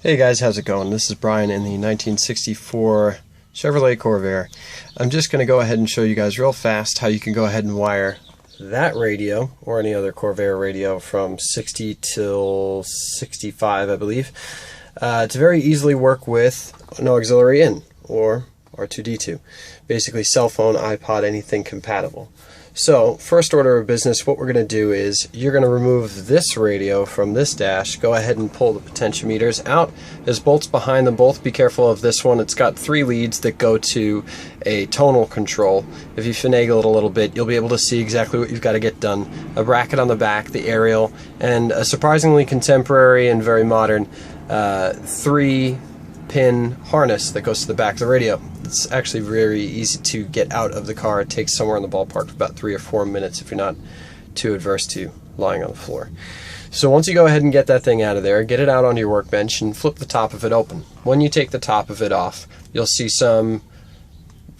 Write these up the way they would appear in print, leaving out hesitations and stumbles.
Hey guys, how's it going? This is Brian in the 1964 Chevrolet Corvair. I'm just going to go ahead and show you guys real fast how you can go ahead and wire that radio, or any other Corvair radio from 60 till 65, I believe, to very easily work with an auxiliary in, or R2D2. Basically cell phone, iPod, anything compatible. So, first order of business, what we're going to do is you're going to remove this radio from this dash. Go ahead and pull the potentiometers out. There's bolts behind them both. Be careful of this one. It's got 3 leads that go to a tonal control. If you finagle it a little bit, you'll be able to see exactly what you've got to get done. A bracket on the back, the aerial, and a surprisingly contemporary and very modern 3-pin harness that goes to the back of the radio. It's actually very easy to get out of the car. It takes somewhere in the ballpark of about 3 or 4 minutes if you're not too adverse to lying on the floor. So once you go ahead and get that thing out of there, get it out onto your workbench and flip the top of it open. When you take the top of it off, you'll see some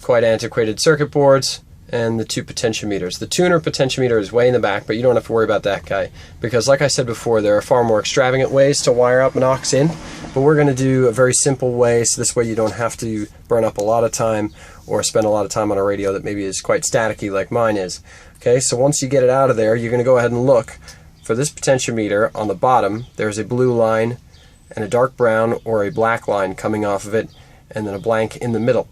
quite antiquated circuit boards and the 2 potentiometers. The tuner potentiometer is way in the back, but you don't have to worry about that guy, because like I said before, there are far more extravagant ways to wire up an aux in, but we're going to do a very simple way, so this way you don't have to burn up a lot of time or spend a lot of time on a radio that maybe is quite staticky like mine is. Okay, so once you get it out of there, you're going to go ahead and look for this potentiometer. On the bottom there's a blue line and a dark brown or a black line coming off of it, and then a blank in the middle.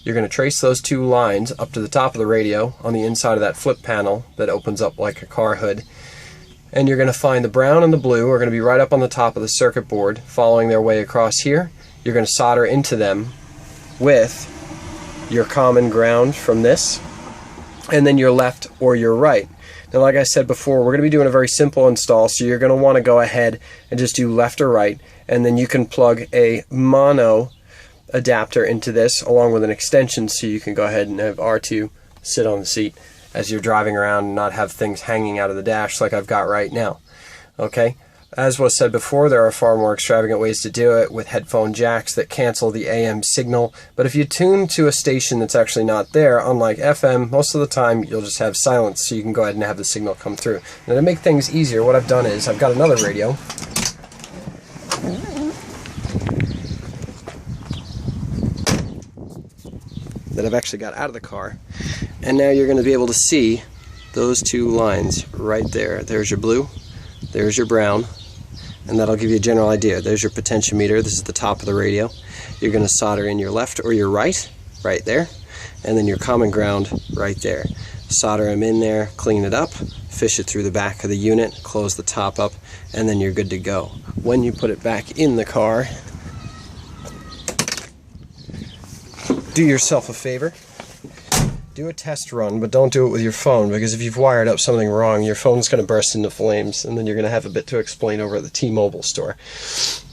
You're going to trace those 2 lines up to the top of the radio on the inside of that flip panel that opens up like a car hood. And you're going to find the brown and the blue are going to be right up on the top of the circuit board, following their way across here. You're going to solder into them with your common ground from this, and then your left or your right. Now, like I said before, we're going to be doing a very simple install, so you're going to want to go ahead and just do left or right, and then you can plug a mono adapter into this along with an extension, so you can go ahead and have R2 sit on the seat as you're driving around and not have things hanging out of the dash like I've got right now. Okay, as was said before, there are far more extravagant ways to do it with headphone jacks that cancel the AM signal, but if you tune to a station that's actually not there, unlike FM, most of the time you'll just have silence, so you can go ahead and have the signal come through. Now, to make things easier, what I've done is I've got another radio that I've actually got out of the car, and now you're going to be able to see those 2 lines right there. There's your blue, there's your brown, and that'll give you a general idea. There's your potentiometer. This is the top of the radio. You're going to solder in your left or your right there, and then your common ground right there. Solder them in there, clean it up, fish it through the back of the unit, close the top up, and then you're good to go. When you put it back in the car, do yourself a favor, do a test run, but don't do it with your phone, because if you've wired up something wrong, your phone's going to burst into flames, and then you're going to have a bit to explain over at the T-Mobile store.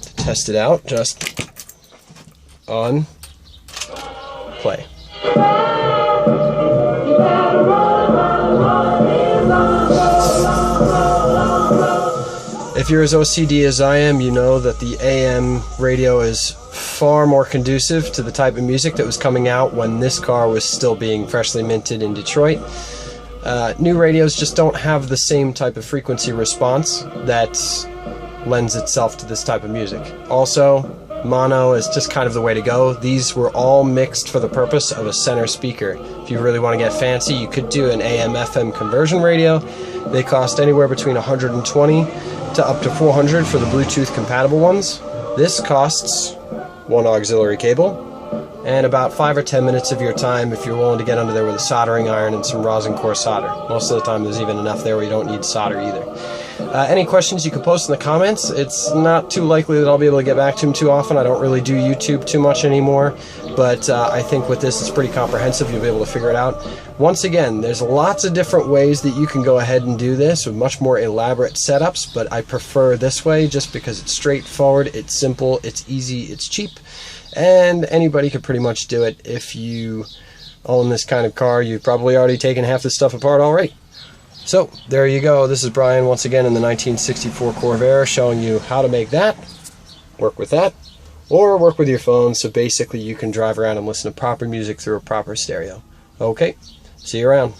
To test it out, just on play. If you're as OCD as I am, you know that the AM radio is far more conducive to the type of music that was coming out when this car was still being freshly minted in Detroit. New radios just don't have the same type of frequency response that lends itself to this type of music. Also, mono is just kind of the way to go. These were all mixed for the purpose of a center speaker. If you really want to get fancy, you could do an AM/FM conversion radio. They cost anywhere between $120 to up to $400 for the Bluetooth compatible ones. This costs 1 auxiliary cable and about 5 or 10 minutes of your time if you're willing to get under there with a soldering iron and some rosin core solder. Most of the time there's even enough there where you don't need solder either. Any questions you can post in the comments. It's not too likely that I'll be able to get back to them too often. I don't really do YouTube too much anymore, but I think with this it's pretty comprehensive. You'll be able to figure it out. Once again, there's lots of different ways that you can go ahead and do this with much more elaborate setups, but I prefer this way just because it's straightforward, it's simple, it's easy, it's cheap, and anybody could pretty much do it. If you own this kind of car, you've probably already taken half this stuff apart already. So, there you go. This is Brian once again in the 1964 Corvair, showing you how to make that, work with that, or work with your phone, so basically you can drive around and listen to proper music through a proper stereo. Okay, see you around.